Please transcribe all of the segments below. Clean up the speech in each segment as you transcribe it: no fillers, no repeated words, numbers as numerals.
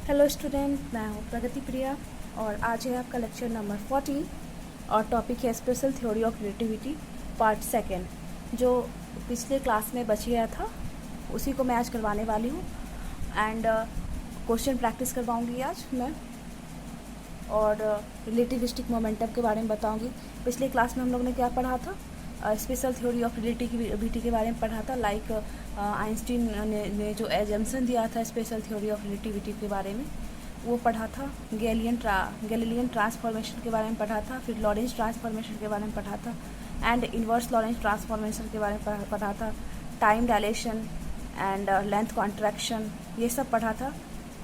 Hello student, मैं हूँ प्रगति प्रिया और आज है आपका लेक्चर नंबर 14 और टॉपिक है special theory of relativity part second. जो पिछले क्लास में बच गया था उसी को मैं आज करवाने वाली हूँ एंड क्वेश्चन प्रैक्टिस करवाऊँगी आज मैं और रिलेटिविस्टिक मोमेंटम के बारे में बताऊँगी। पिछले क्लास में हम लोग ने क्या पढ़ा था? स्पेशल थ्योरी ऑफ रिलेटिविटी के बारे में पढ़ा था। लाइक आइंस्टीन ने जो एजम्पशन दिया था स्पेशल थ्योरी ऑफ रिलेटिविटी के बारे में वो पढ़ा था। गैलीलियन ट्रांसफॉर्मेशन के बारे में पढ़ा था। फिर लॉरेंस ट्रांसफॉर्मेशन के बारे में पढ़ा था एंड इन्वर्स लॉरेंस ट्रांसफॉर्मेशन के बारे में पढ़ा था। Time dilation and length contraction ये सब पढ़ा था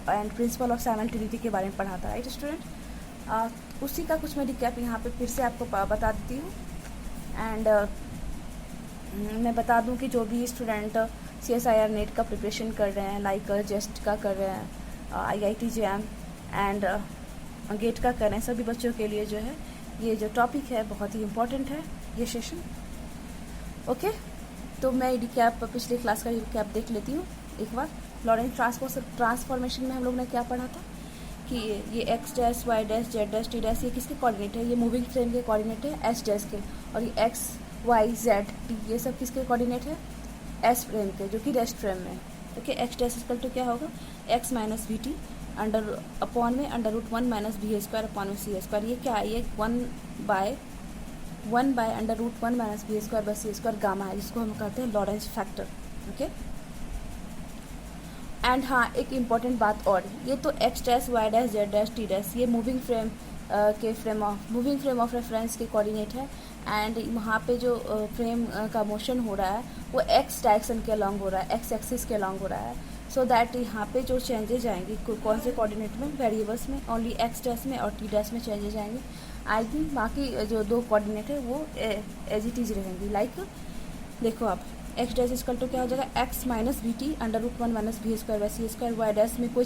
एंड प्रिंसिपल ऑफ साइमल्टेनिटी के बारे में पढ़ा था। राइट स्टूडेंट, उसी का कुछ मैं रिकैप यहाँ पे फिर से आपको बता देती हूँ एंड मैं बता दूं कि जो भी स्टूडेंट CSIR नेट का प्रिपरेशन कर रहे हैं, लाइक जेस्ट का कर रहे हैं, IIT JAM एंड गेट का कर रहे हैं, सभी बच्चों के लिए जो है ये जो टॉपिक है बहुत ही इम्पोर्टेंट है ये सेशन। ओके, तो मैं रिकैप पिछले क्लास का रिकैप देख लेती हूँ एक बार। लॉरेंस ट्रांसफॉर्मेशन में हम लोग ने क्या पढ़ा था कि ये x dash y dash z dash t dash ये किसके कोऑर्डिनेट है? ये मूविंग फ्रेम के कोऑर्डिनेट है s डैश के, और ये x y z t ये सब किसके कोऑर्डिनेट है? s फ्रेम के, जो कि रेस्ट फ्रेम में है। Okay, x dash equal to क्या होगा? x minus v t under upon में under root 1 minus b square upon में सी स्क्वायर। ये क्या है? ये 1 by under root 1 minus b square by c square gamma है, जिसको हम कहते हैं लॉरेंस फैक्टर। ओके, एंड हाँ, एक इम्पॉर्टेंट बात और, ये तो x dash y dash z dash t dash ये मूविंग फ्रेम ऑफ रेफरेंस के कोऑर्डिनेट है एंड वहाँ पे जो फ्रेम का मोशन हो रहा है वो x डायरेक्शन के अलॉन्ग हो रहा है, x एक्सिस के अलॉन्ग हो रहा है। सो दैट यहाँ पे जो चेंजेज आएंगी कौन से कोऑर्डिनेट में? वेरिएबल्स में, ओनली x डैश में और t डैश में चेंजेज आएंगी। बाकी जो दो कोऑर्डिनेट है वो एज इट इज रहेंगी। लाइक देखो आप, x डैश इक्वल टू क्या हो जाएगा? x minus v t under root 1 minus b square by c square. Y dash में कोई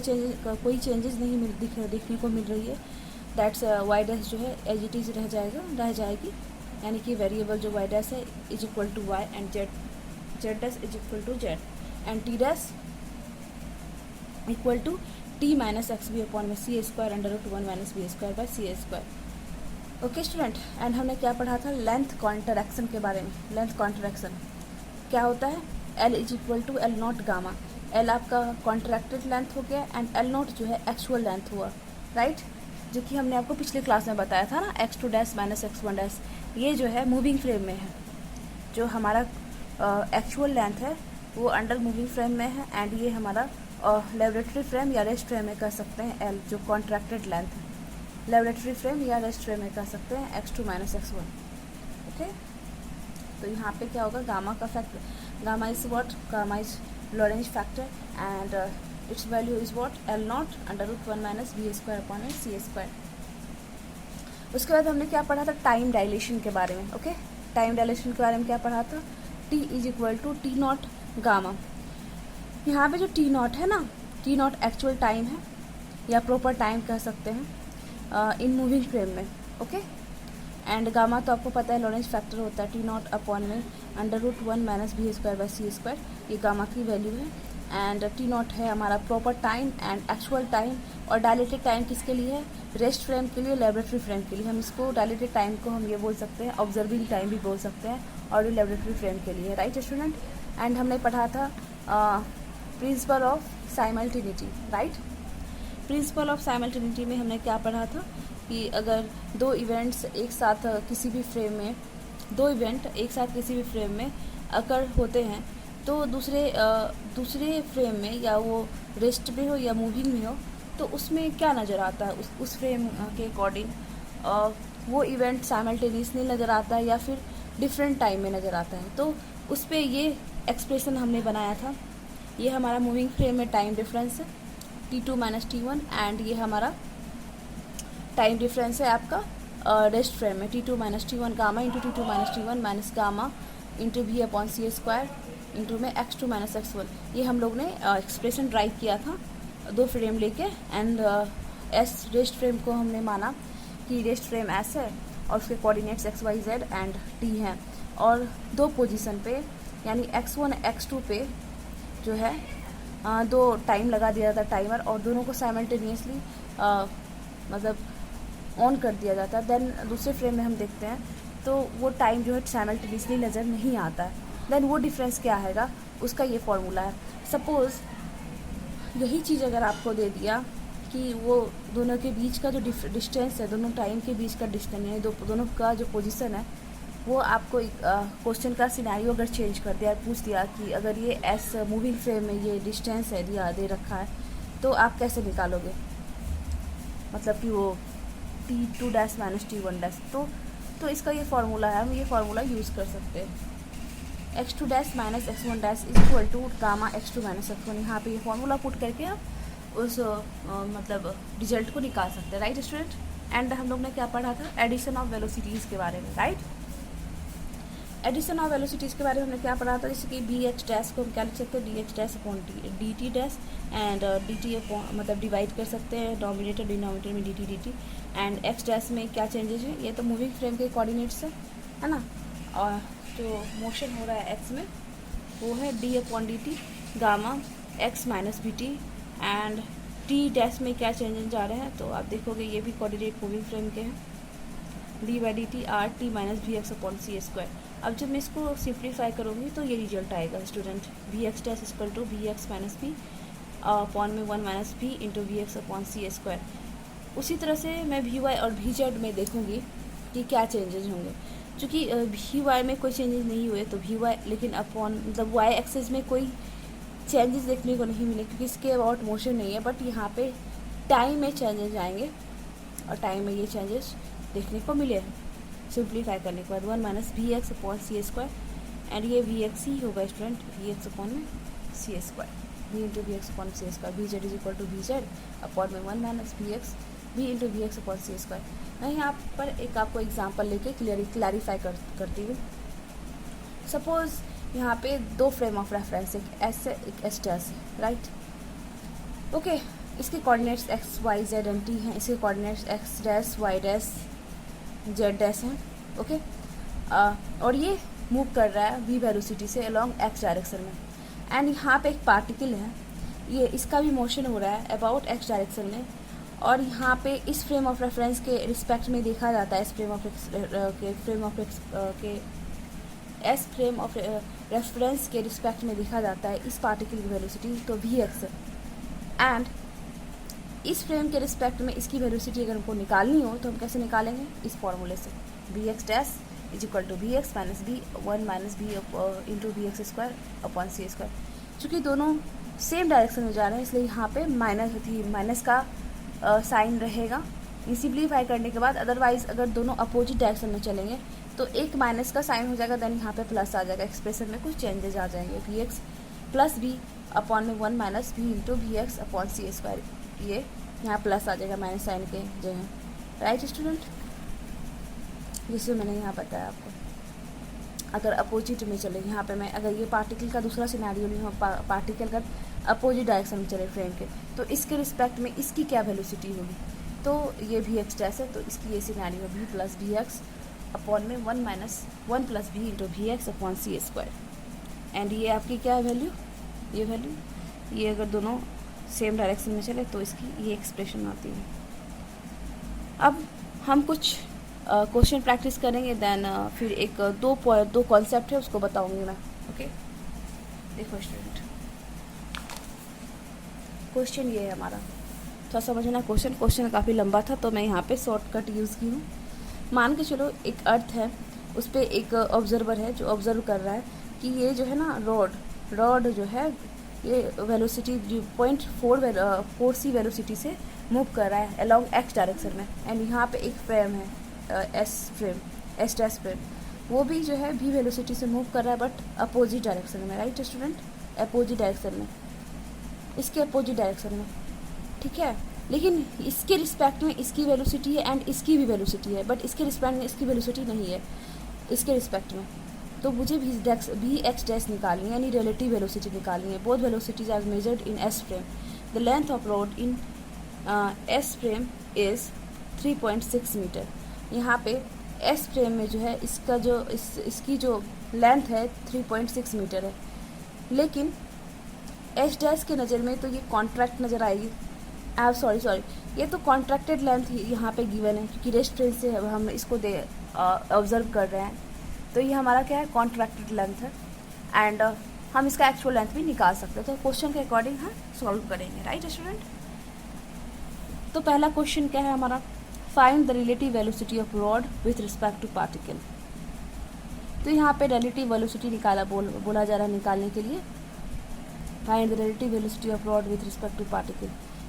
चेंजेस नहीं देखने को मिल रही है। दैट्स वाई डैश जो है एज इट इज रह जाएगी, यानी कि वेरिएबल जो वाई डैश है is equal to y and z dash is equal to z and t dash equal to t minus x b upon में c square under root 1 minus b square by c square. Okay student, and हमने क्या पढ़ा था? Length contraction के बारे में। Length contraction क्या होता है? L is equal to L not gamma. L आपका कॉन्ट्रैक्टेड लेंथ हो गया एंड एल नॉट जो है एक्चुअल लेंथ हुआ, राइट? जो कि हमने आपको पिछले क्लास में बताया था ना, x2 dash minus x1 dash ये जो है मूविंग फ्रेम में है। जो हमारा एक्चुअल लेंथ है वो अंडर मूविंग फ्रेम में है एंड ये हमारा लेबोरेटरी फ्रेम या रेस्ट फ्रेम में कह सकते हैं L जो कॉन्ट्रैक्टेड लेंथ है। लेबोरेटरी फ्रेम या रेस्ट फ्रेम में कह सकते हैं x2 माइनस x1। ओके, तो यहाँ पे क्या होगा? गामा का factor, gamma is what? Gamma is Lorentz factor and its value is what? L not under root 1 minus b square upon में सी स्क्वायर। उसके बाद हमने क्या पढ़ा था? टाइम डायलेशन के बारे में। ओके, टाइम डायलेशन के बारे में क्या पढ़ा था? T is equal to t not gamma. यहाँ पे जो टी नॉट है ना, टी नॉट एक्चुअल टाइम है या प्रॉपर टाइम कह सकते हैं इन मूविंग फ्रेम में। ओके, एंड गामा तो आपको पता है लॉरेंस फैक्टर होता है टी नॉट अपॉन में under root 1 minus b square by c square. ये गामा की वैल्यू है एंड टी नॉट है हमारा proper time and actual time. और डायलेटेड टाइम किसके लिए है? रेस्ट फ्रेम के लिए, लेबोरेटरी फ्रेम के लिए। हम इसको डायलेटेड टाइम को हम ये बोल सकते हैं, ऑब्जर्विंग टाइम भी बोल सकते हैं, और ये लेबोरेटरी फ्रेम के लिए, राइट स्टूडेंट? एंड हमने पढ़ा था principle of simultaneity, right? Principle of simultaneity में हमने क्या पढ़ा था कि अगर दो इवेंट्स एक साथ किसी भी फ्रेम में, दो इवेंट एक साथ किसी भी फ्रेम में अकर होते हैं तो दूसरे फ्रेम में, या वो रेस्ट में हो या मूविंग में हो, तो उसमें क्या नज़र आता है? उस फ्रेम के अकॉर्डिंग वो इवेंट साइमल्टेनियसली नज़र आता है या फिर डिफरेंट टाइम में नज़र आता है। तो उस पर ये एक्सप्रेशन हमने बनाया था। ये हमारा मूविंग फ्रेम में टाइम डिफरेंस है T2 माइनस T1 एंड ये हमारा टाइम डिफरेंस है आपका रेस्ट फ्रेम में T2 minus T1 gamma into T2 minus T1 minus gamma into भी अपॉन सी स्क्वायर इंटू में x2 माइनस x1। ये हम लोग ने एक्सप्रेशन ड्राइव किया था दो फ्रेम लेके एंड एस रेस्ट फ्रेम को हमने माना कि रेस्ट फ्रेम एस है और उसके coordinates x y z and t हैं, और दो पोजीशन पे यानी x1 x2 पे जो है दो टाइम लगा दिया जाता है टाइमर, और दोनों को साइमल्टेनियसली मतलब ऑन कर दिया जाता है। देन दूसरे फ्रेम में हम देखते हैं तो वो टाइम जो है साइमल्टेनियसली नज़र नहीं आता है। देन वो डिफरेंस क्या आएगा, उसका ये फॉर्मूला है। सपोज़ यही चीज़ अगर आपको दे दिया कि वो दोनों के बीच का जो डिस्टेंस है, दोनों टाइम के बीच का डिस्टेंस है, दोनों का जो पोजीशन है, वो आपको क्वेश्चन का सिनेरियो अगर चेंज कर दिया, पूछ दिया कि अगर ये एस मूविंग फ्रेम में ये डिस्टेंस है दिया दे रखा है, तो आप कैसे निकालोगे, मतलब कि वो T2 dash minus T1 dash. तो इसका ये फार्मूला है, हम ये फार्मूला यूज़ कर सकते हैं। x2 dash minus x1 dash is equal to gamma x2 minus x1। यहाँ पे ये फार्मूला पुट करके आप उस मतलब रिजल्ट को निकाल सकते हैं, राइट स्टूडेंट। एंड हम लोग ने क्या पढ़ा था, एडिशन ऑफ वेलोसिटीज़ के बारे में, राइट। एडिशन ऑफ वेलोसिटीज़ के बारे में हमने क्या पढ़ा था, जैसे कि बी एक्स डैश को हम क्या लिख सकते हैं, D x dash upon d T dash, and D T मतलब डिवाइड कर सकते हैं डोमिनेटर डिनोमिनेटर में D T. And x dash में क्या चेंजेस है, ये तो मूविंग फ्रेम के कोऑर्डिनेट्स है ना, और जो मोशन हो रहा है एक्स में वो है d upon d t gamma x minus b t. And t dash में क्या चेंजेस जा रहे हैं, तो आप देखोगे ये भी कोऑर्डिनेट मूविंग फ्रेम के हैं, d by d t r t minus v x upon c square. अब जब मैं इसको सिंप्लीफाई करूँगी तो ये रिजल्ट आएगा student, v x dash equal to v x minus b upon में 1 minus b into v x upon c square. उसी तरह से मैं वी वाई और वी जेड में देखूँगी कि क्या चेंजेस होंगे। चूँकि वी वाई में कोई चेंजेस नहीं हुए तो वी वाई, लेकिन अपॉन मतलब वाई एक्सेस में कोई चेंजेस देखने को नहीं मिले क्योंकि इसके अबाउट मोशन नहीं है, बट यहाँ पे टाइम में चेंजेस आएंगे और टाइम में ये चेंजेस देखने को मिले हैं सिंप्लीफाई करने के बाद। 1 minus v x upon c square, and ये वी एक्स ही होगा स्टूडेंट, वी एक्स अपॉन में c square, v into v x upon c square, v z is equal to v z upon में 1 minus v x v into v x upon c square. मैं यहाँ पर एक आपको example लेके clarify करती हूँ। सपोज़ यहाँ पे दो फ्रेम ऑफ रेफरेंस, एक एस है एक एस डैश है, राइट। ओके, इसके coordinates x y z and t हैं, इसके coordinates x dash y dash z dash हैं, ओके। और ये मूव कर रहा है वी वेलोसिटी से अलॉन्ग एक्स डायरेक्शन में। एंड यहाँ पे एक पार्टिकल है, ये इसका भी मोशन हो रहा है अबाउट एक्स डायरेक्शन में, और यहाँ पे इस फ्रेम ऑफ रेफरेंस के रिस्पेक्ट में देखा जाता है, इस फ्रेम ऑफ रेफरेंस के रिस्पेक्ट में देखा जाता है इस पार्टिकल की वेलोसिटी, तो वी एक्स। एंड इस फ्रेम के रिस्पेक्ट में इसकी वेलोसिटी अगर हमको निकालनी हो तो हम कैसे निकालेंगे, इस फॉर्मूले से, v x dash is equal to v x minus b 1 minus b into v x square upon c square. चूँकि दोनों सेम डायरेक्शन में जा रहे हैं इसलिए यहाँ पे माइनस का साइन रहेगा सिंप्लीफाई करने के बाद। अदरवाइज अगर दोनों अपोजिट डायरेक्शन में चलेंगे तो एक माइनस का साइन हो जाएगा, देन यहाँ पे प्लस आ जाएगा, एक्सप्रेशन में कुछ चेंजेस आ जाएंगे, v x plus b upon में 1 minus b into v x upon c square, ये यहाँ प्लस आ जाएगा माइनस साइन के जगह, राइट स्टूडेंट। जिससे मैंने यहाँ बताया आपको, अगर अपोजिट में चले, यहाँ पे मैं अगर ये पार्टिकल का दूसरा सिनेरियो नहीं हो, पार्टिकल का अपोजिट डायरेक्शन में चले फ्रेम के, तो इसके रिस्पेक्ट में इसकी क्या वेलोसिटी होगी, तो ये वी एक्स डैश है तो इसकी ये scenario v plus v x upon में 1 minus 1 plus v into v x upon c square. And ये आपकी क्या वैल्यू, ये वैल्यू, ये अगर दोनों सेम डायरेक्शन में चले तो इसकी ये एक्सप्रेशन आती है। अब हम कुछ क्वेश्चन प्रैक्टिस करेंगे, देन फिर एक दो कॉन्सेप्ट है उसको बताऊंगी मैं, ओके। देखो स्टूडेंट, क्वेश्चन ये है हमारा, थोड़ा समझना। क्वेश्चन काफ़ी लंबा था तो मैं यहाँ पे शॉर्टकट यूज़ की हूँ। मान के चलो एक अर्थ है, उस पर एक ऑब्जर्वर है जो ऑब्जर्व कर रहा है कि ये जो है ना रॉड जो है ये वेलोसिटी 0.4 सी वेलोसिटी से मूव कर रहा है अलॉन्ग एक्स डायरेक्शन में। एंड यहाँ पे एक फ्रेम है एस डैश फ्रेम, वो भी जो है भी वेलोसिटी से मूव कर रहा है बट अपोजिट डायरेक्शन में, राइट स्टूडेंट, अपोजिट डायरेक्शन में, इसके अपोजिट डायरेक्शन में, ठीक है। लेकिन इसके रिस्पेक्ट में इसकी वेलोसिटी है एंड इसकी भी वेलोसिटी है, बट इसके रिस्पेक्ट में इसकी वेलोसिटी नहीं है इसके रिस्पेक्ट में। तो मुझे भी एक्स डैश निकालनी है, यानी रिलेटिव वेलोसिटी निकालनी है। Both velocities are measured in S frame, the length of rod in S frame is 3.6 metre. यहाँ पे एस फ्रेम में जो है इसका जो इसकी जो लेंथ है 3.6 मीटर है, लेकिन एच डैश के नज़र में तो ये कॉन्ट्रैक्ट नज़र आएगी। सॉरी ये तो कॉन्ट्रैक्टेड लेंथ यहाँ पे गिवन है, क्योंकि रेस्ट फ्रेम से हम इसको ऑब्जर्व कर रहे हैं, तो ये हमारा क्या है, कॉन्ट्रैक्टेड लेंथ है। एंड हम इसका एक्चुअल लेंथ भी निकाल सकते हैं, तो क्वेश्चन के अकॉर्डिंग हम सॉल्व करेंगे, राइट स्टूडेंट। तो पहला क्वेश्चन क्या है हमारा, find the relative velocity of rod with respect to particle. तो यहाँ पे रिलेटिव वेलोसिटी बोला जा रहा है निकालने के लिए। Find the relative velocity of rod with respect to particle,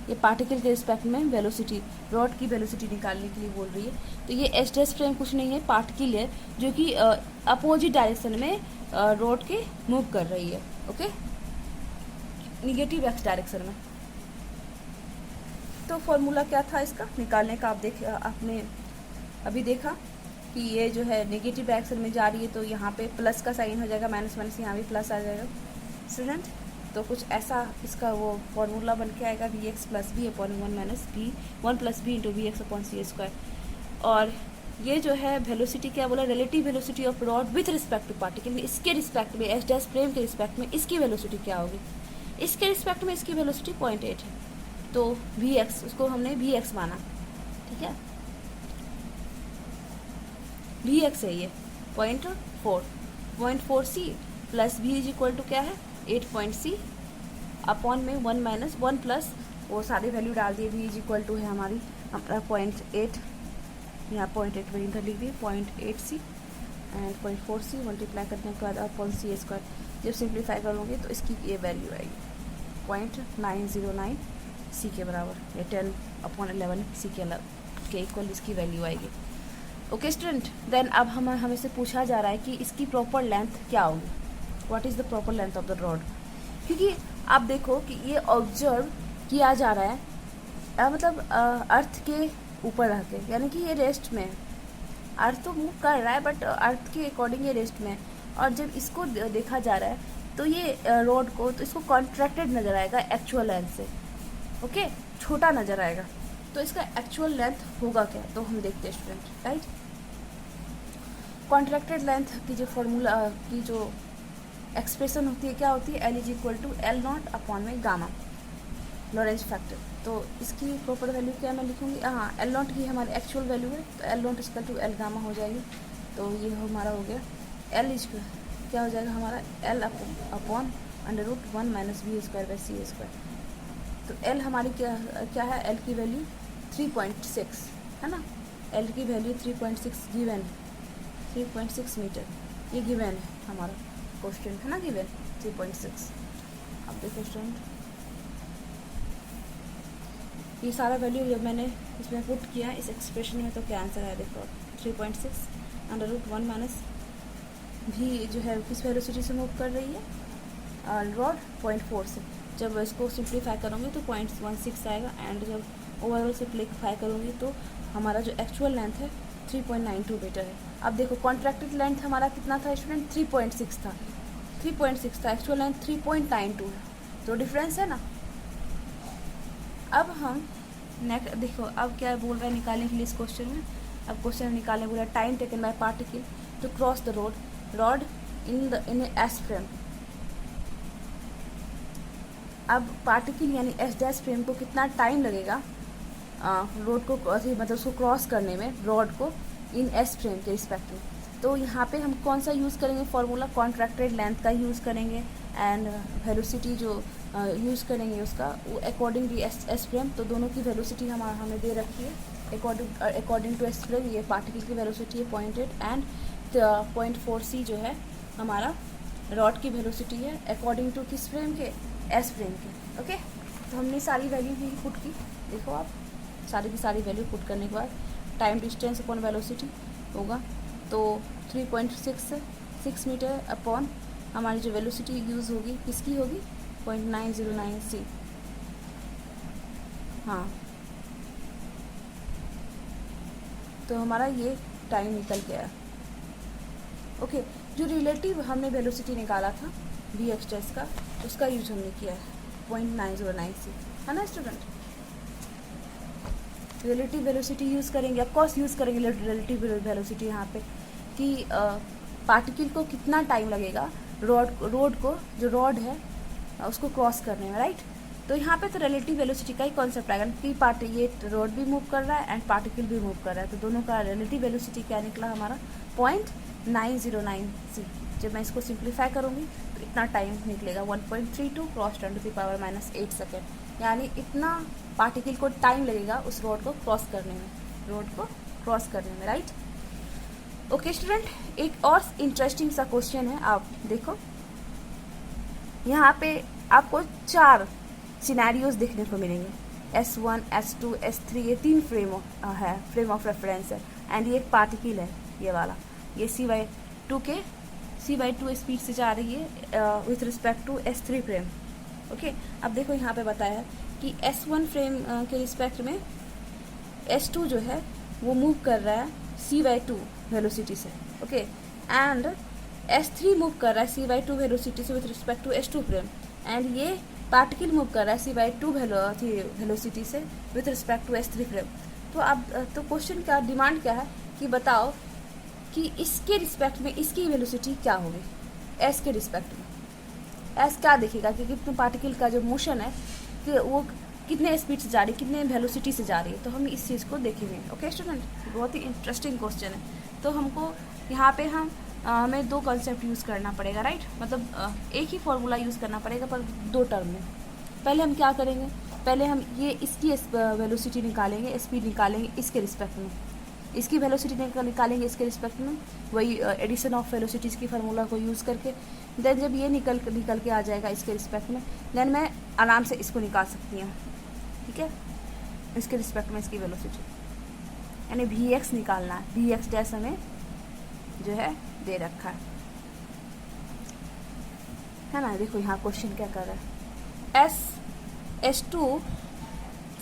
ये पार्टिकल के रिस्पेक्ट में वेलोसिटी, रॉड की वेलोसिटी निकालने के लिए बोल रही है। तो ये एच डैश फ्रेम कुछ नहीं है, पार्टिकल है जो कि अपोजिट डायरेक्शन में रॉड के मूव कर रही है, ओके, निगेटिव एक्स डायरेक्शन में। तो फॉर्मूला क्या था इसका निकालने का, आपने अभी देखा कि ये जो है नेगेटिव डायरेक्शन में जा रही है, तो यहाँ पे प्लस का साइन हो जाएगा, माइनस माइनस यहाँ भी प्लस आ जाएगा स्टूडेंट। तो कुछ ऐसा इसका वो फॉर्मूला बन के आएगा, v x plus b upon one minus b, one plus b into v x upon c square. और ये जो है वेलोसिटी क्या बोला, relative velocity of rod with respect to particle, इसके रिस्पेक्ट में, एच डैश फ्रेम के रिस्पेक्ट में इसकी वेलोसिटी क्या होगी, इसके रिस्पेक्ट में इसकी वेलोसिटी 0.8 है, तो वी एक्स, उसको हमने वी एक्स माना, ठीक है, वी एक्स है ये 0.4 c plus b is equal to क्या है 8 सी अपॉन में 1 माइनस 1 प्लस वो सारी वैल्यू डाल दिए, वी इज इक्वल टू है हमारी 0.8, यहाँ 0.8 में इधर लिख दिए 0.8 सी एंड 0.4 सी मल्टीप्लाई करने के बाद अपॉन सी स्क्वायर। जब सिंप्लीफाई करोगे तो इसकी ये वैल्यू आएगी 0.909 सी के बराबर, या 10/11 सी के इक्वल इसकी वैल्यू आएगी, ओके स्टूडेंट। देन अब हमें से पूछा जा रहा है कि इसकी प्रॉपर लेंथ क्या होगी, what is the proper length of the rod, क्योंकि आप देखो कि ये ऑब्जर्व किया जा रहा है मतलब अर्थ के ऊपर रह के, यानी कि ये रेस्ट में है, अर्थ तो मूव कर रहा है बट अर्थ के अकॉर्डिंग ये रेस्ट में है। और जब इसको देखा जा रहा है तो ये रॉड को, तो इसको कॉन्ट्रैक्टेड नज़र आएगा एक्चुअल लेंथ से, ओके, छोटा नज़र आएगा। तो इसका एक्चुअल लेंथ होगा क्या, तो हम देखते हैं स्टूडेंट, राइट। कॉन्ट्रैक्टेड लेंथ की जो फॉर्मूला की जो एक्सप्रेशन होती है क्या होती है, L is equal to L not upon में गामा, लॉरेंज फैक्टर। तो इसकी प्रॉपर वैल्यू क्या मैं लिखूँगी, हाँ एल नॉट की हमारी एक्चुअल वैल्यू है, तो L not equal to L gamma हो जाएगी। तो ये हमारा हो गया एल इज क्या हो जाएगा हमारा, L upon √1 minus b square by c square. तो एल हमारी क्या है, एल की वैल्यू 3.6 है ना, एल की वैल्यू 3.6 गिवन है, 3.6 मीटर ये गिवन है हमारा क्वेश्चन है ना, गिवन 3.6। अब देखो स्टूडेंट ये सारा वैल्यू जब मैंने इसमें पुट किया इस एक्सप्रेशन में, तो क्या आंसर है देखो 3.6 √1 माइनस भी जो है किस वेलोसिटी से मूव कर रही है, और रॉड 0.4 से। जब इसको सिंप्लीफाई करूँगी तो 0.16 आएगा, एंड जब ओवरऑल सिंप्लीफाई करूँगी तो हमारा जो एक्चुअल लेंथ है 3.92 मीटर है। अब देखो कॉन्ट्रैक्टेड लेंथ हमारा कितना था स्टूडेंट, 3.6 था, 3.6 था, एक्चुअल लेंथ 3.92 है, तो डिफरेंस है ना। अब हम नेक्स्ट देखो अब क्या बोल रहा है निकालने के लिए इस क्वेश्चन में, अब क्वेश्चन निकालने बोला time taken by particle to cross the rod in S frame. अब पार्टिकल यानी एस डैश फ्रेम को कितना टाइम लगेगा रोड को मतलब उसको क्रॉस करने में, रॉड को इन एस फ्रेम के रिस्पेक्ट में। तो यहाँ पे हम कौन सा यूज़ करेंगे फॉर्मूला, कॉन्ट्रैक्टेड लेंथ का यूज़ करेंगे, एंड वेलोसिटी जो यूज़ करेंगे उसका वो अकॉर्डिंग टू एस फ्रेम। तो दोनों की वेलोसिटी हमें दे रखी है अकॉर्डिंग टू एस फ्रेम। ये पार्टिकल की वेलोसिटी है 0.8 एंड 0.4 सी जो है हमारा रॉड की वेलोसिटी है अकॉर्डिंग टू किस फ्रेम के, एस फ्रेम के, ओके। तो हमने सारी वैल्यू भी पुट की, देखो आप सारी की सारी वैल्यू पुट करने के बाद टाइम डिस्टेंस अपॉन वेलोसिटी होगा, तो 3.6 मीटर अपॉन हमारी जो वेलोसिटी यूज़ होगी किसकी होगी 0.909 सी, हाँ। तो हमारा ये टाइम निकल गया, ओके। जो रिलेटिव हमने वेलोसिटी निकाला था वी एक्स डैश का, उसका यूज हमने किया है 0.909 सी, है ना स्टूडेंट। रिलेटिव वेलोसिटी यूज़ करेंगे, ऑफकोर्स यूज़ करेंगे रिलेटिव वेलोसिटी यहाँ पे कि पार्टिकल को कितना टाइम लगेगा रोड को, जो रॉड है उसको क्रॉस करने में, राइट। तो यहाँ पे तो रिलेटिव वेलोसिटी का ही कॉन्सेप्ट आएगा कि ये रोड भी मूव कर रहा है एंड पार्टिकल भी मूव कर रहा है, तो दोनों का रिलेटिव वेलोसिटी क्या निकला हमारा 0.909 c। जब मैं इसको सिंप्लीफाई करूँगी तो इतना टाइम निकलेगा 1.32 क्रॉस 10⁻⁻8 सेकेंड, यानी इतना पार्टिकल को टाइम लगेगा उस रोड को क्रॉस करने में, राइट। ओके स्टूडेंट, एक और इंटरेस्टिंग सा क्वेश्चन है, आप देखो यहाँ पे आपको 4 सिनेरियोज देखने को मिलेंगे। S1, S2, S3 ये 3 फ्रेम ऑफ रेफरेंस है एंड ये एक पार्टिकल है, ये वाला, ये C/2 स्पीड से जा रही है with respect to S3 frame. Okay, अब देखो यहाँ पे बताया है कि S1 फ्रेम के रिस्पेक्ट में S2 जो है वो मूव कर रहा है C/2 वेलोसिटी से, ओके, एंड S3 मूव कर रहा है C/2 वेलोसिटी से with respect to S2 frame, and ये पार्टिकल मूव कर रहा है C/2 वेलोसिटी से with respect to S3 frame. तो अब तो क्वेश्चन का डिमांड क्या है कि बताओ कि इसके रिस्पेक्ट में इसकी वेलोसिटी क्या होगी, S के रिस्पेक्ट में। S क्या दिखेगा कि कितने पार्टिकल का जो मोशन है कि वो कितने स्पीड से जा रही है, कितने वेलोसिटी से जा रही है, तो हम इस चीज़ को देखेंगे। ओके स्टूडेंट, बहुत ही इंटरेस्टिंग क्वेश्चन है। तो हमको यहाँ पे हमें 2 कॉन्सेप्ट यूज़ करना पड़ेगा, राइट, मतलब एक ही फॉर्मूला यूज़ करना पड़ेगा पर 2 टर्म में। पहले हम क्या करेंगे, पहले हम ये इसकी वेलोसिटी निकालेंगे, स्पीड निकालेंगे इसके रिस्पेक्ट में, इसकी वेलोसिटी निकालेंगे इसके रिस्पेक्ट में, वही एडिशन ऑफ वेलोसिटीज़ की फार्मूला को यूज़ करके। देन जब ये निकल के आ जाएगा इसके रिस्पेक्ट में, देन मैं आराम से इसको निकाल सकती हूँ, ठीक है, इसके रिस्पेक्ट में इसकी वेलोसिटी, यानी Vx निकालना है। Vx डैश हमें जो है दे रखा है ना। देखो यहाँ क्वेश्चन क्या कर रहा है, S2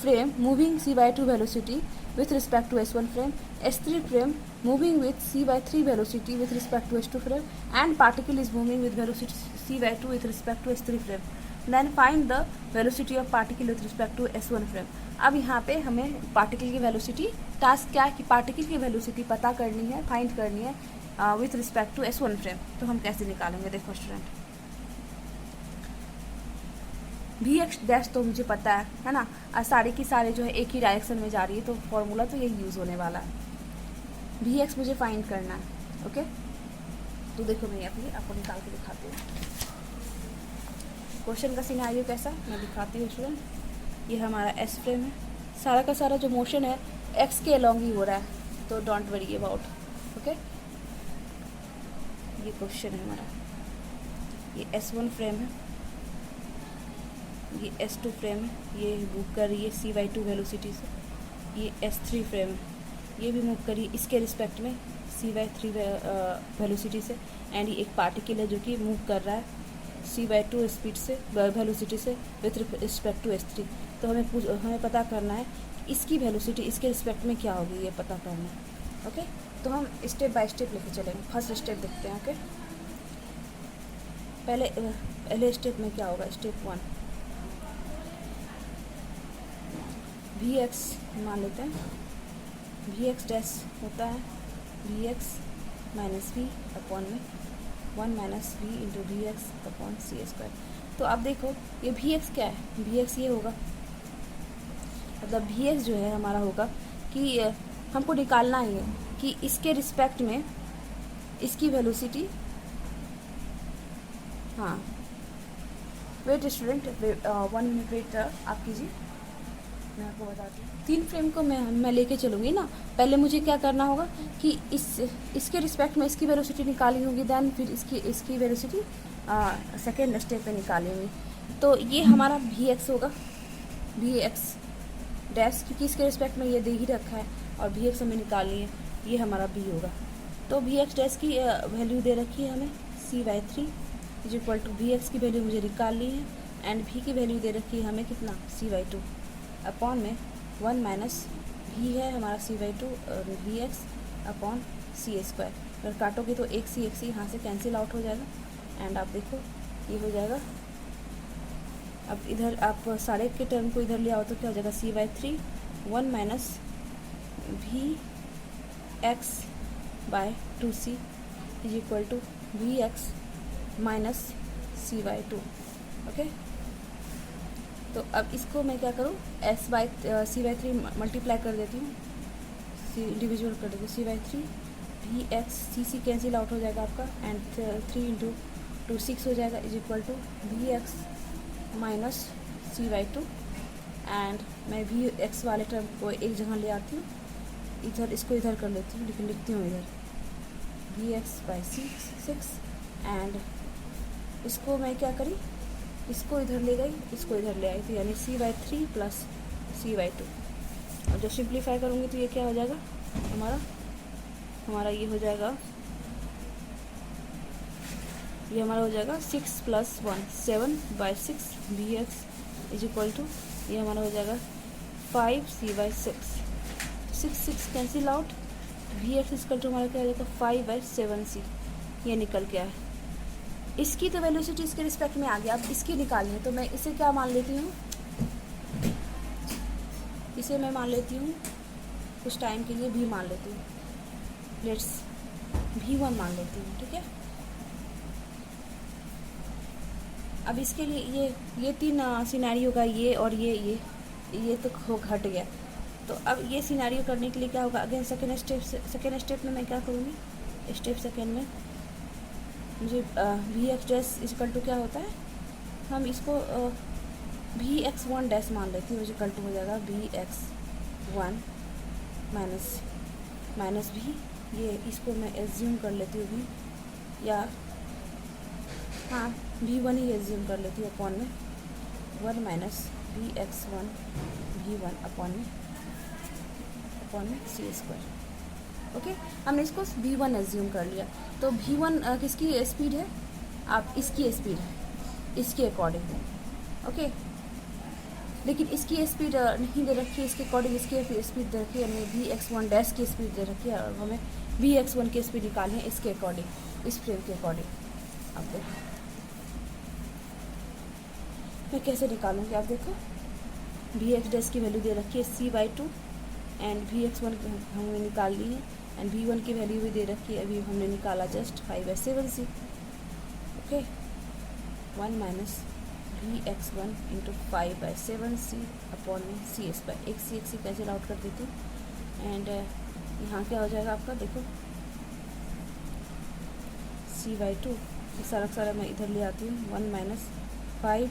frame moving C/2 velocity with respect to S1 frame, S3 frame moving with C/3 velocity with respect to S2 frame, and particle is moving with velocity C/2 with respect to S3 frame. Then find the velocity of particle with respect to S1 frame. अब यहाँ पे हमें particle की velocity, task क्या है कि particle की velocity पता करनी है, फाइंड करनी है with respect to S1 frame. तो हम कैसे निकालेंगे, देखो स्टूडेंट, Vx डैश तो मुझे पता है ना, और सारे की सारे जो है एक ही डायरेक्शन में जा रही है, तो फॉर्मूला तो यही यूज़ होने वाला है। Vx मुझे फाइंड करना है, ओके। तो देखो मैं अभी आपको निकाल के दिखाती हूँ क्वेश्चन का सिनेरियो कैसा, मैं दिखाती हूँ स्टूडेंट। ये हमारा S फ्रेम है, सारा का सारा जो मोशन है x के अलॉन्ग ही हो रहा है, तो डोंट वरी अबाउट, ओके। ये क्वेश्चन है हमारा, ये S1 फ्रेम है, ये S2 फ्रेम है, ये मूव कर रही है C/2 वेलोसिटी से, ये S3 फ्रेम है, ये भी मूव कर रही है इसके रिस्पेक्ट में C/3 वेलोसिटी से, एंड ये एक पार्टिकल है जो कि मूव कर रहा है C/2 स्पीड से वेलोसिटी से विथ रिस्पेक्ट टू S3। तो हमें पता करना है इसकी वेलोसिटी इसके रिस्पेक्ट में क्या होगी, ये पता करना है, ओके। तो हम स्टेप बाय स्टेप लेके चलेंगे। फर्स्ट स्टेप देखते हैं, ओके। पहले स्टेप में क्या होगा, स्टेप 1, Vx मान लेते हैं, Vx डैश होता है Vx माइनस V अपॉन में 1 minus V into Vx upon C²। तो आप देखो ये Vx क्या है, Vx ये होगा, मतलब Vx जो है हमारा होगा कि हमको निकालना है कि इसके रिस्पेक्ट में इसकी वेलोसिटी, हाँ वेट स्टूडेंट, 1 मिनट वेट आप कीजिए, मैं आपको बताती हूँ। 3 फ्रेम को मैं लेके चलूँगी ना, पहले मुझे क्या करना होगा कि इसके रिस्पेक्ट में इसकी वेलोसिटी निकाली होगी, देन फिर इसकी वेलोसिटी सेकेंड स्टेप पे निकाली होगी। तो ये हमारा Vx होगा, Vx डैश, क्योंकि इसके रिस्पेक्ट में ये दे ही रखा है और Vx हमें निकालनी है, ये हमारा V होगा। तो Vx डैश की वैल्यू दे रखी है हमें C/3 is equal to Vx की वैल्यू मुझे निकालनी है, एंड V की वैल्यू दे रखी है हमें कितना C/2 अपॉन में 1 माइनस V है हमारा C/2 Vx अपॉन C²। अगर काटोगे तो एक सी यहाँ से कैंसिल आउट हो जाएगा, एंड आप देखो ये हो जाएगा। अब इधर आप सारे के टर्म को इधर ले आओ तो क्या हो जाएगा C/3 1 minus Vx/2c is equal to Vx minus C/2 okay, तो अब इसको मैं क्या करूँ, c/3 मल्टीप्लाई कर देती हूँ, सी इंडिविजुअल कर देती हूँ, c/3 Vx c cancel out हो जाएगा आपका, एंड 3 इंटू 2 6 हो जाएगा, is equal to Vx minus c/2, and मैं Vx वाले टर्म को एक जगह ले आती हूँ, इधर इसको इधर कर लेती हूँ, लेकिन लिखती हूँ इधर Vx/6, एंड इसको मैं क्या करी, इसको इधर ले गई, इसको इधर ले आई, तो यानी c/3 प्लस c/2, और जब सिंप्लीफाई करूँगी तो ये क्या हो जाएगा हमारा ये हो जाएगा, ये हमारा हो जाएगा 6 + 1 7/6 Vx इज इक्वल टू, ये हमारा हो जाएगा 5c/6, 6 cancel out, Vx equal to हमारा क्या हो जाएगा 5/7c, ये निकल के आया। इसकी तो वेलोसिटी इसके रिस्पेक्ट में आ गया, अब इसकी निकालनी है, तो मैं इसे क्या मान लेती हूँ, इसे मैं मान लेती हूँ कुछ टाइम के लिए v मान लेती हूँ, लेट्स v1 मान लेती हूँ, ठीक है। अब इसके लिए ये 3 सिनेरियो का ये और ये तो घट गया, तो अब ये सिनेरियो करने के लिए क्या होगा, अगेन सेकेंड स्टेप में मैं क्या करूँगी, स्टेप सेकेंड में मुझे Vx डैश इक्वल टू क्या होता है, हम इसको Vx1 डैश मान लेती हूँ, इक्वल टू हो जाएगा Vx1 माइनस v, ये इसको मैं एज्यूम कर लेती हूँ v, या हाँ v1 ही एज्यूम कर लेती हूँ अपॉन में 1 माइनस Vx1 v1 अपॉन में c²। ओके, हमने इसको v1 एज्यूम कर लिया, तो v1 किसकी स्पीड है, आप इसकी स्पीड है, इसके अकॉर्डिंग, ओके, लेकिन इसकी स्पीड नहीं दे रखी है, इसके अकॉर्डिंग इसकी स्पीड दे रखी है, हमें Vx1 डैश की स्पीड दे रखी है, और हमें Vx1 की स्पीड निकालनी है इसके अकॉर्डिंग, इस फ्रेम के अकॉर्डिंग। अब देखो मैं कैसे निकालूंगी, आप देखो Vx डैश की वैल्यू दे रखी है c/2, एंड Vx1 हमने निकाल ली है, एंड v1 की वैल्यू भी दे रखी है, अभी हमने निकाला just 5/7c, okay, 1 minus Vx1 into 5/7c upon में c², एक c कैंसिल आउट कर देती हूँ, एंड यहाँ क्या हो जाएगा आपका, देखो c/2, सारा मैं इधर ले आती हूँ, 1 माइनस 5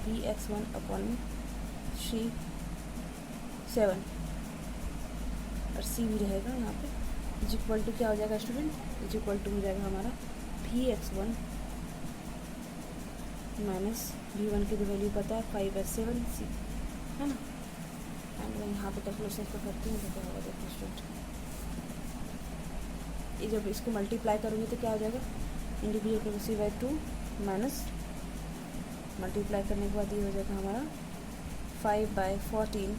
Vx1 अपॉन में 7, और c भी रहेगा यहाँ पे, इज इक्वल टू क्या हो जाएगा स्टूडेंट, इज इक्वल टू हो जाएगा हमारा Vx1 माइनस v1 की तो वैल्यू पता है 5/7c, है ना, एंड मैं यहाँ पे कैलकुलेशन को करती हूँ, तो क्या होगा देखो स्टूडेंट, ये जब इसको मल्टीप्लाई करूँगी तो क्या हो जाएगा, इंडिविजुअल को c/2 माइनस मल्टीप्लाई करने के बाद ये हो जाएगा हमारा 5/14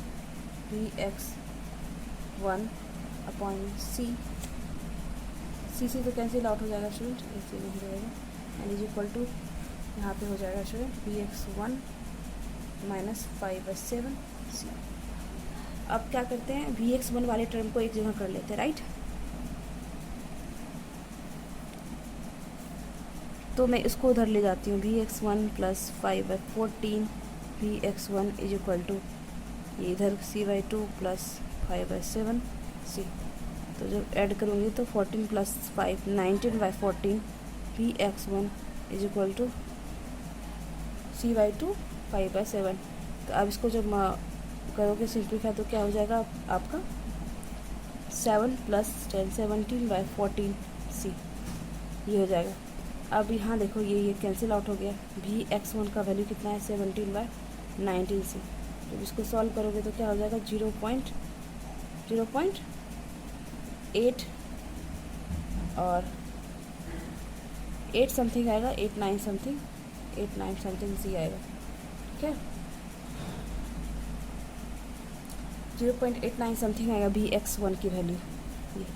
Vx1 अपॉन c तो कैंसिल आउट हो जाएगा स्टूडेंट, ऐसे नहीं रहेगा, एंड इज इक्वल टू यहाँ पे हो जाएगा स्टूडेंट Vx1 माइनस 5/7c। अब क्या करते हैं, Vx1 वाले टर्म को एक जगह कर लेते हैं, राइट, तो मैं इसको उधर ले जाती हूँ, Vx1 plus 5/14 Vx1 is equal to ये इधर c/2 प्लस 5/7c, तो जब ऐड करूँगी तो 14 plus 5 19/14 Vx1 is equal to c/2 5/7, तो अब इसको जब करोगे सिंप्लीफाई तो क्या हो जाएगा आपका 7 प्लस 10 17/14c, ये हो जाएगा। अब यहाँ देखो ये कैंसिल आउट हो गया, Vx1 का वैल्यू कितना है 17/19c, जब इसको सॉल्व करोगे तो क्या हो जाएगा 0.8 और 8 समथिंग आएगा, 8 9 समथिंग सी आएगा, ठीक है, 0.89 समथिंग आएगा Vx1 की वैल्यू, ये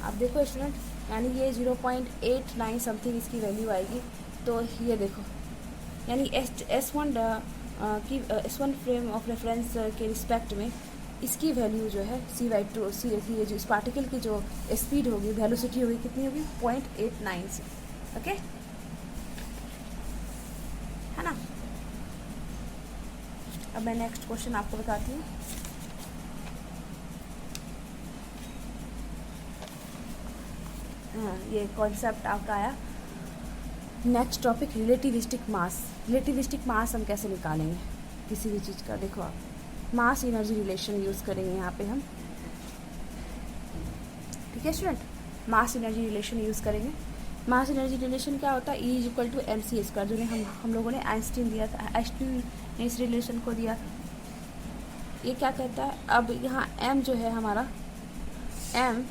आप देखो स्टूडेंट, यानी ये 0.89 समथिंग इसकी वैल्यू आएगी, तो ये देखो यानी S1 फ्रेम ऑफ रेफरेंस के रिस्पेक्ट में इसकी वैल्यू जो है c/2 ये जो इस पार्टिकल की जो स्पीड होगी, वेलोसिटी होगी, कितनी होगी 0.89 से, ओके, है ना। अब मैं नेक्स्ट क्वेश्चन आपको बताती हूँ। हाँ, ये कॉन्सेप्ट आपका आया। नेक्स्ट टॉपिक रिलेटिविस्टिक मास। रिलेटिविस्टिक मास हम कैसे निकालेंगे किसी भी चीज़ का? देखो आप मास एनर्जी रिलेशन यूज़ करेंगे यहाँ पे हम, ठीक है student. Mass energy relation use करेंगे। मास एनर्जी रिलेशन क्या होता है? E is equal to m c square, जो हम लोगों ने आइंस्टीन दिया था, आइंस्टीन ने इस रिलेशन को दिया था। ये क्या कहता है? अब यहाँ m जो है हमारा, m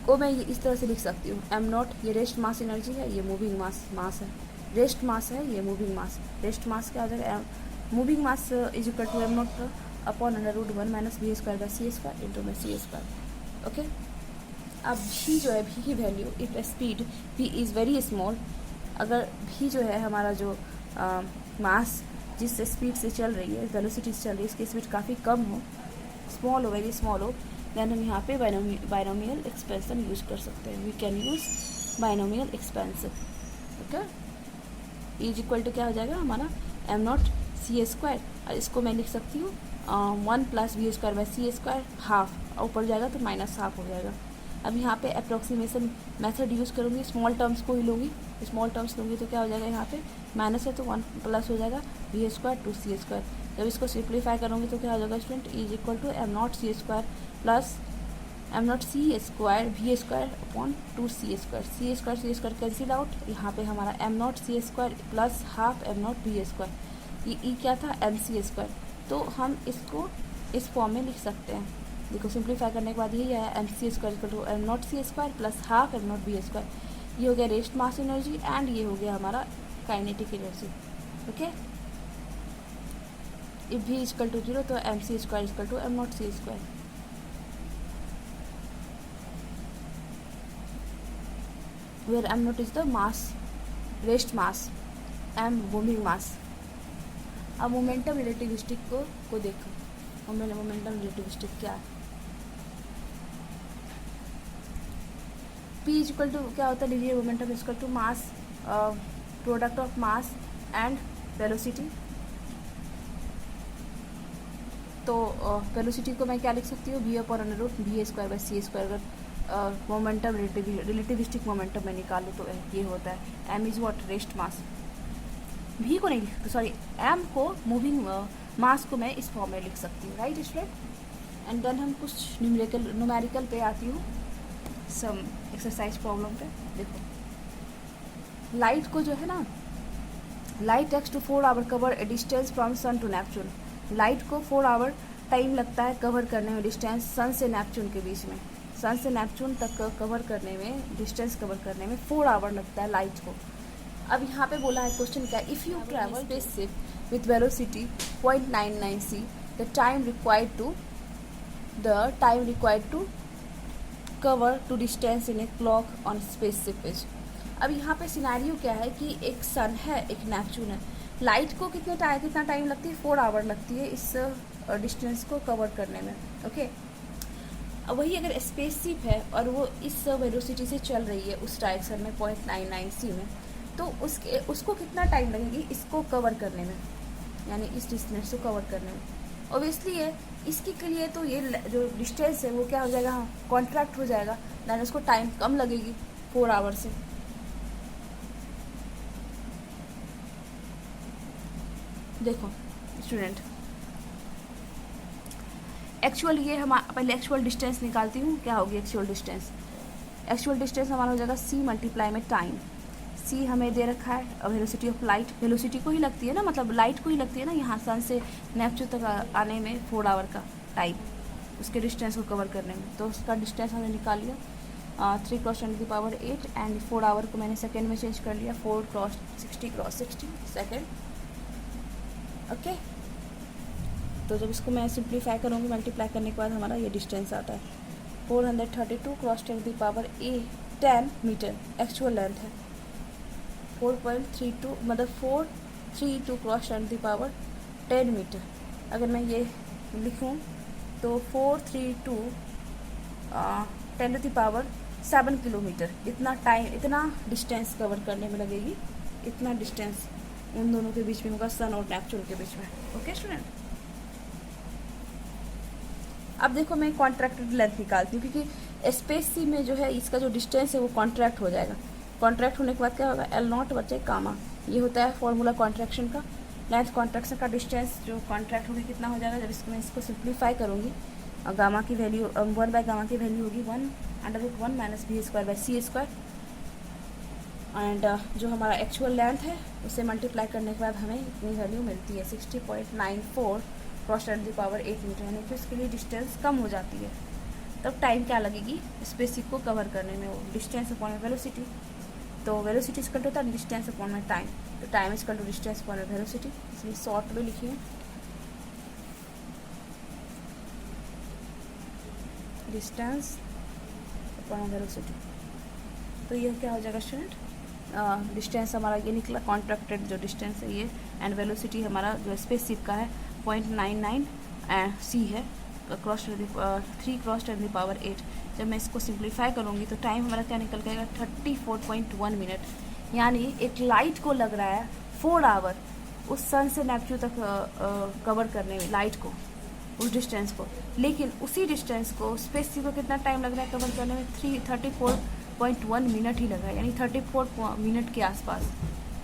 को मैं ये इस तरह से लिख सकती हूँ, m नॉट, ये रेस्ट मास एनर्जी है, ये मूविंग मास है, रेस्ट मास है, ये मूविंग मास। रेस्ट मास क्या हो जाएगा? Moving mass is equal to m not upon √1 minus v square by c square into में सी स्क्वायर। ओके, अब v जो है, v की वैल्यू, if speed v is very small, अगर v जो है हमारा जो मास जिस स्पीड से चल रही है, वेलोसिटी से चल रही है, इसकी स्पीड काफ़ी कम हो, स्मॉल हो, वेरी स्मॉल हो, देन हम यहाँ पे बाइनोमियल एक्सपेंशन यूज कर सकते हैं। We can use binomial expansion. Okay, is equal to क्या हो जाएगा हमारा? m नॉट सी स्क्वायर, और इसको मैं लिख सकती हूँ 1 plus v square by c square half, ऊपर जाएगा तो माइनस हाफ हो जाएगा। अब यहाँ पे अप्रोक्सीमेशन मेथड यूज़ करूँगी, स्मॉल टर्म्स को ही लूँगी, स्मॉल टर्म्स लूँगी तो क्या हो जाएगा? यहाँ पे माइनस है तो 1 प्लस हो जाएगा v square two c square. जब इसको सिंप्लीफाई करूँगी तो क्या हो जाएगा student? Is equal to m not c square plus m not c square v square upon two c square cancel out. यहाँ पे हमारा m not c square plus half m not v square, ये क्या था? m c square. तो हम इसको इस फॉर्म में लिख सकते हैं। देखो सिंप्लीफाई करने के बाद ये आया m c square equal to m not c square plus half m not v square. ये हो गया रेस्ट मास एनर्जी एंड ये हो गया हमारा kinetic energy. Okay, if v equal to 0 तो m c square equal to m not c square. Where m not is the mass, rest mass, m moving mass. अब momentum relativistic को देखो, momentum relativistic क्या है? P is equal to क्या होता है? लीजिए, momentum is equal to mass, product of mass and velocity. तो वेलोसिटी को मैं क्या लिख सकती हूँ? v upon √ v square by c square. अगर मोमेंटम रिलेटिविस्टिक मोमेंटम में निकालूँ तो ये होता है m is what? Rest mass. v को नहीं लिख सकती, सॉरी, m को मूविंग मास को मैं इस फॉर्म में लिख सकती हूँ, राइट स्टूडेंट। एंड देन हम कुछ न्यूमेरिकल पे आती हूँ, सम एक्सरसाइज प्रॉब्लम पे। देखो लाइट को जो है ना, light takes to 4 hour cover a distance from sun to Neptune. Light को 4 आवर टाइम लगता है कवर करने में, डिस्टेंस सन से नेपच्यून के बीच में, सन से नेपच्यून तक कवर करने में, डिस्टेंस कवर करने में 4 आवर लगता है लाइट को। अब यहाँ पे बोला है क्वेश्चन क्या? If you travel spaceship with velocity 0.99 c, the time required to cover to distance in a clock on spaceship is. अब यहाँ पे सिनेरियो क्या है कि एक सन है, एक नेपच्यून है, लाइट को कितना टाइम लगती है? 4 आवर लगती है इस डिस्टेंस को कवर करने में। ओके, अब वही अगर स्पेसशिप है और वो इस वेलोसिटी से चल रही है उस डायरेक्शन में 0.99 c में, तो उसको कितना टाइम लगेगी इसको कवर करने में, यानी इस डिस्टेंस को कवर करने में। ऑब्वियसली है इसके के लिए तो ये जो डिस्टेंस है वो क्या हो जाएगा? हाँ, कॉन्ट्रैक्ट हो जाएगा, देन उसको टाइम कम लगेगी 4 आवर से। देखो स्टूडेंट, एक्चुअल ये हम पहले एक्चुअल डिस्टेंस निकालती हूँ। क्या होगी एक्चुअल डिस्टेंस? एक्चुअल डिस्टेंस हमारा हो जाएगा c मल्टीप्लाई में टाइम। c हमें दे रखा है, वेलोसिटी ऑफ लाइट, वेलोसिटी को ही लगती है ना, मतलब लाइट को ही लगती है ना यहाँ सन से नेपच्यून तक आने में 4 आवर का टाइम, उसके डिस्टेंस को कवर करने में। तो उसका डिस्टेंस हमने निकाल लिया 3 क्रॉस 10⁸ एंड 4 आवर को मैंने सेकेंड में चेंज कर लिया, 4 क्रॉस 60 सेकेंड। ओके, तो जब इसको मैं सिंप्लीफाई करूँगी, मल्टीप्लाई करने के बाद हमारा ये डिस्टेंस आता है 432 क्रॉस 10⁻10 मीटर एक्चुअल लेंथ है। 4.32 मतलब 432 क्रॉस 10⁻10 मीटर। अगर मैं ये लिखूँ तो 432 10⁻ 7 किलोमीटर। इतना टाइम, इतना डिस्टेंस कवर करने में लगेगी, इतना डिस्टेंस उन दोनों के बीच में होगा, सन और नेपच्यून के बीच में। ओके स्टूडेंट, अब देखो मैं कॉन्ट्रैक्टेड लेंथ निकालती हूँ, क्योंकि स्पेस सी में जो है इसका जो डिस्टेंस है वो कॉन्ट्रैक्ट हो जाएगा। कॉन्ट्रैक्ट होने के बाद क्या होगा, एल नॉट बचे गामा, ये होता है फॉर्मूला कॉन्ट्रैक्शन का। लेंथ कॉन्ट्रैक्शन का डिस्टेंस जो कॉन्ट्रैक्ट होगी कितना हो जाएगा, जब मैं इसको सिंप्लीफाई करूँगी, गामा की वैल्यू 1/गामा की वैल्यू होगी 1/1 minus b square by c square, and जो हमारा एक्चुअल लेंथ है उसे मल्टीप्लाई करने के बाद हमें इतनी वैल्यू मिलती है 60.94 क्रॉस 10⁻8 मीटर, यानी कि उसके लिए डिस्टेंस कम हो जाती है। तब टाइम क्या लगेगी स्पेस को कवर करने में, वो डिस्टेंस अपॉन में वेलोसिटी। तो वेलोसिटी इक्वल टू होता है डिस्टेंस अपॉन में टाइम, तो time equal to distance upon में वेलोसिटी, इसलिए शॉर्ट में लिखिए डिस्टेंस अपॉन वेलोसिटी। तो ये क्या हो जाएगा स्टूडेंट, डिस्टेंस हमारा ये निकला, कॉन्ट्रैक्टेड जो डिस्टेंस है ये, एंड वेलोसिटी हमारा जो स्पेसशिप का है 0.99 सी है, क्रॉस 3 क्रॉस 10⁻8। जब मैं इसको सिंप्लीफाई करूँगी तो टाइम हमारा क्या निकल जाएगा 34.1 मिनट, यानी एक लाइट को लग रहा है 4 आवर उस सन से नेपच्यून तक कवर करने में, लाइट को, उस डिस्टेंस को। लेकिन उसी डिस्टेंस को स्पेस सी को कितना टाइम लग रहा है कवर करने में, 34.1 मिनट ही लग रहा है, यानी 34 मिनट के आसपास।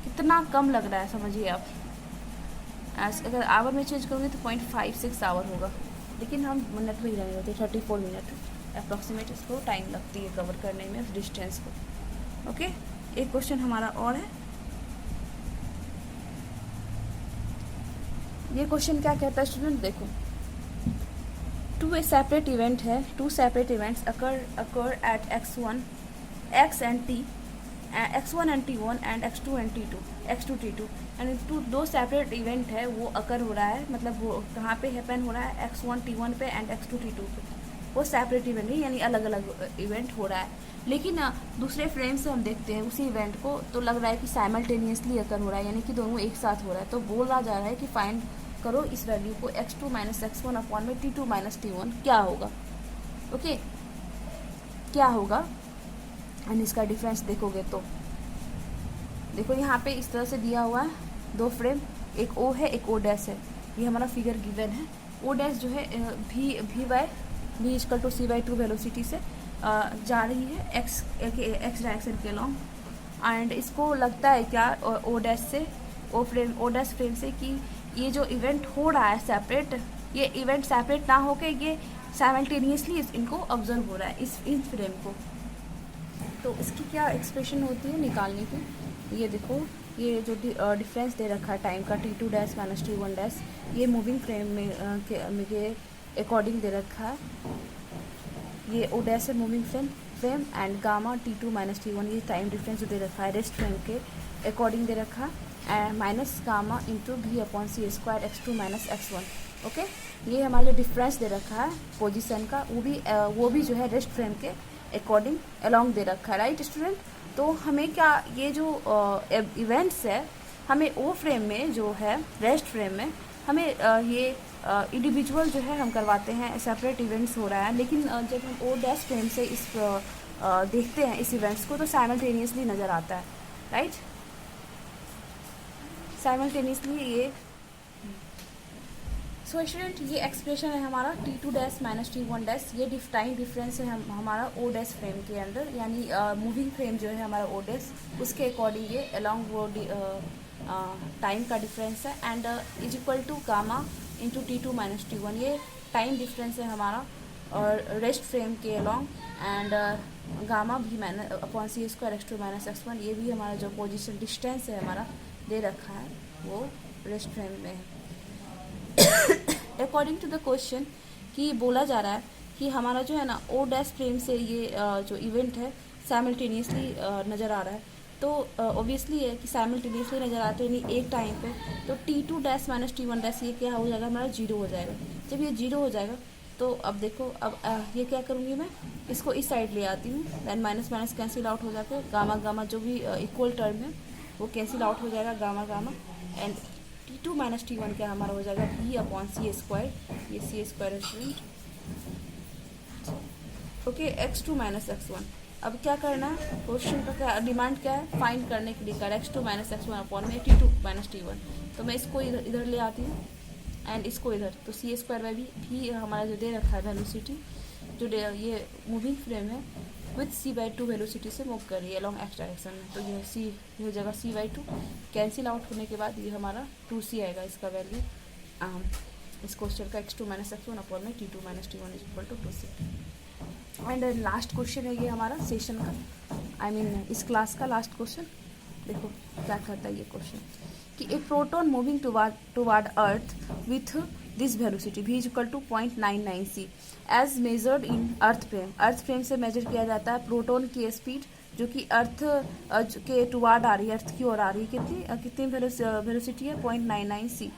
कितना कम लग रहा है समझिए आप। अगर आवर में चेंज करोगे तो 0.56 आवर होगा, लेकिन हम मिनट में ही रहने होते, 34 मिनट अप्रॉक्सीमेट इसको टाइम लगती है कवर करने में उस डिस्टेंस को। ओके, एक क्वेश्चन हमारा और है। ये क्वेश्चन क्या कहता है स्टूडेंट, देखो, टू सेपरेट इवेंट है, 2 separate events occur at x1 x and t, x1 and t1 and x2 and t2, x2 t2, and 2 separate event है वो अकर हो रहा है, मतलब वो कहाँ पे हैपन हो रहा है, x1 t1 पे एंड x2 t2 पे, वो सेपरेट इवेंट है, यानी अलग अलग इवेंट हो रहा है। लेकिन दूसरे फ्रेम से हम देखते हैं उसी इवेंट को, तो लग रहा है कि साइमल्टेनियसली अकर हो रहा है, यानी कि दोनों एक साथ हो रहा है। तो बोला जा रहा है कि फाइंड करो इस वैल्यू को, x2 माइनस x1 अपॉन में t2 माइनस t1 क्या होगा। ओके, क्या होगा, एंड इसका डिफरेंस देखोगे तो देखो यहाँ पे इस तरह से दिया हुआ है 2 फ्रेम, एक O है एक O डैश है, ये हमारा फिगर गिवन है। O डैश जो है v equal to c/2 velocity से जा रही है x डायरेक्शन के लॉन्ग, एंड इसको लगता है क्या O डैश से, O डैश फ्रेम से, कि ये जो इवेंट हो रहा है सेपरेट, ये इवेंट सेपरेट ना होके ये साइमल्टेनियसली इनको ऑब्जर्व हो रहा है इन फ्रेम को। तो इसकी क्या एक्सप्रेशन होती है निकालने की, ये देखो, ये जो डिफरेंस दे रखा है टाइम का t2 dash minus t1 dash, ये मूविंग फ्रेम में के अकॉर्डिंग दे रखा है, ये O डैश है moving frame and gamma t2 minus t1, ये टाइम डिफरेंस जो दे रखा है रेस्ट फ्रेम के अकॉर्डिंग दे रखा है, minus gamma into v upon c square x2 minus x1। Okay, ये हमारे डिफरेंस दे रखा है पोजीशन का, वो भी जो है रेस्ट फ्रेम के अकॉर्डिंग अलॉन्ग दे रखा है, राइट स्टूडेंट। तो हमें क्या, ये जो इवेंट्स है, हमें ओ फ्रेम में जो है रेस्ट फ्रेम में हमें ये इंडिविजुअल जो है हम करवाते हैं, सेपरेट इवेंट्स हो रहा है, लेकिन जब हम ओ डैश फ्रेम से इस देखते हैं इस इवेंट्स को तो साइमल्टेनियसली नज़र आता है, राइट, साइमल्टेनियसली ये। सो स्टूडेंट, ये एक्सप्रेशन है हमारा t2 dash minus t1 dash, ये टाइम डिफरेंस है हमारा ओ डैश फ्रेम के अंदर, यानी मूविंग फ्रेम जो है हमारा ओ डैश, उसके अकॉर्डिंग ये अलॉन्ग वो टाइम का डिफरेंस है, and is equal to gamma into t2 minus t1, ये टाइम डिफरेंस है हमारा और रेस्ट फ्रेम के अलॉन्ग, एंड गामा भी minus upon c square x2 minus x1, ये भी हमारा जो पोजिशन डिस्टेंस है हमारा दे रखा है वो रेस्ट फ्रेम में है। अकॉर्डिंग टू द क्वेश्चन, कि बोला जा रहा है कि हमारा जो है ना ओ डैश फ्रेम से ये जो इवेंट है साइमल्टेनियसली नज़र आ रहा है, तो ऑब्वियसली है कि साइमल्टेनियसली नज़र आते हैं एक टाइम पे, तो t2 dash minus t1 dash ये क्या हो जाएगा हमारा 0 हो जाएगा। जब ये 0 हो जाएगा तो अब देखो, अब ये क्या करूँगी मैं, इसको इस साइड ले आती हूँ, then minus minus cancel out हो जाकर गामा गामा जो भी इक्वल टर्म है वो कैंसिल आउट हो जाएगा, gamma gamma, and t2 minus t1 क्या हमारा हो जाएगा v अपॉन सी स्क्वायर, ये c square student, okay, x2 minus x1, अब क्या करना है, क्वेश्चन का क्या डिमांड क्या है, फाइंड करने के लिए कर x2 minus x one upon में t2 माइनस t1। तो मैं इसको इधर ले आती हूँ एंड इसको इधर, तो सी स्क्वायर बाई भी हमारा जो दे रखा है वेलोसिटी, जो ये मूविंग फ्रेम है विथ c/2 वेलोसिटी से मूव कर रही है अलॉन्ग एक्स डायरेक्शन में, तो ये सी, यह जगह c/2 कैंसिल आउट होने के बाद ये हमारा 2c आएगा इसका वैल्यू इस क्वेश्चन का, x2 minus x one upon में t2 minus t1 is equal to 2c। And last question है ये हमारा सेशन का, इस क्लास का लास्ट क्वेश्चन। देखो क्या कहता है ये क्वेश्चन कि a proton moving toward earth with this velocity v is equal to 0.99 c as measured in earth frame से मेजर किया जाता है प्रोटॉन की स्पीड जो कि अर्थ के टुवार्ड आ रही है, अर्थ की ओर आ रही है, कितनी वेलोसिटी है 0.99 c,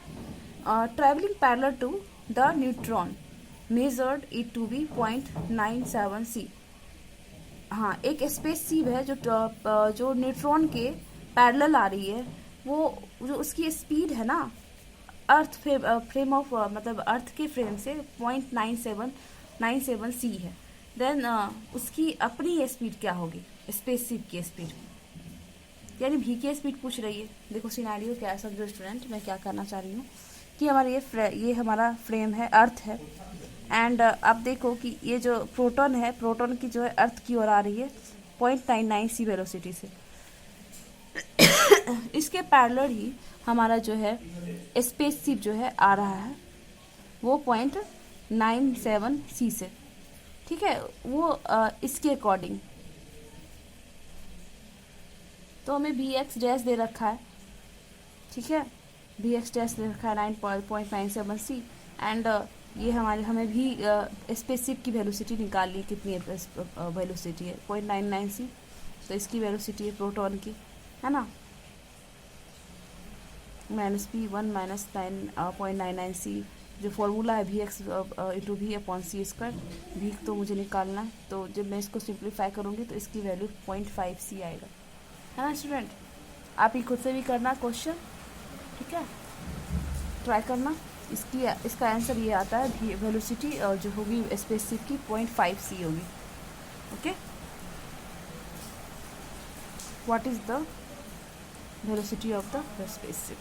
traveling parallel to the neutron measured it to be 0.97 c। हाँ, एक स्पेस सीव है जो न्यूट्रॉन के पैरेलल आ रही है, वो जो उसकी स्पीड है ना अर्थ फ्रेम ऑफ मतलब अर्थ के फ्रेम से 0.97 c है। देन उसकी अपनी स्पीड क्या होगी, स्पेस सीव की स्पीड, यानी भी की स्पीड पूछ रही है। देखो सिनेरियो क्या है, समझो स्टूडेंट, मैं क्या करना चाह रही हूँ कि हमारा ये हमारा फ्रेम है, अर्थ है, एंड आप देखो कि ये जो प्रोटॉन है, प्रोटॉन की जो है अर्थ की ओर आ रही है 0.99 c वेलोसिटी से। इसके पैरेलल ही हमारा जो है स्पेस शिप जो है आ रहा है वो 0.97 c से, ठीक है, वो इसके अकॉर्डिंग। तो हमें बी एक्स डैश दे रखा है, ठीक है, बी एक्स डैश दे रखा है 9.97 c एंड ये हमें भी स्पेसशिप की वेलोसिटी निकालनी है, कितनी वेलोसिटी है 0.99 c, तो इसकी वेलोसिटी है प्रोटॉन की, है ना, माइनस पी 1 माइनस 9.99 c, जो फॉर्मूला है v x into v upon c square, v तो मुझे निकालना है, तो जब मैं इसको सिंप्लीफाई करूँगी तो इसकी वैल्यू 0.5 c आएगा, है ना स्टूडेंट। आप ही खुद से भी करना क्वेश्चन, ठीक है, ट्राई करना। इसका आंसर ये आता है, वेलोसिटी जो होगी स्पेसशिप की 0.5 c होगी। Okay, what is the velocity of the spaceship.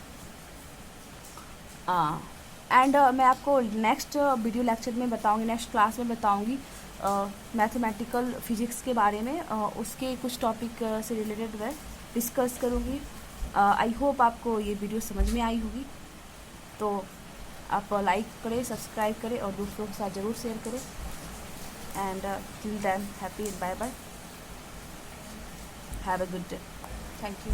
And मैं आपको नेक्स्ट वीडियो लेक्चर में बताऊंगी, नेक्स्ट क्लास में बताऊंगी मैथमेटिकल फिजिक्स के बारे में, उसके कुछ टॉपिक से रिलेटेड मैं डिस्कस करूंगी। आई होप आपको ये वीडियो समझ में आई होगी, तो आप लाइक करें, सब्सक्राइब करें और दूसरों के साथ ज़रूर शेयर करें। And till then happy bye bye, have a good day, thank you.